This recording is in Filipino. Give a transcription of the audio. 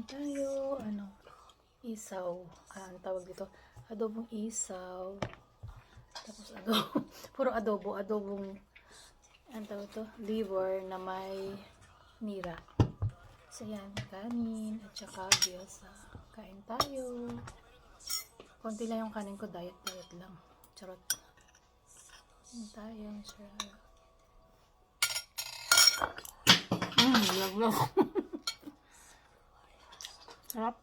tayo. Isaw. Ang tawag dito. Adobong isaw. Tapos adobo. Puro adobo. Adobong, ang tawag to, liver na may nira. So yan, kanin at saka gyoza. Kain tayo. Konti lang yung kanin ko. Diet lang. Charot. Kain tayo. Sarap. Sarap.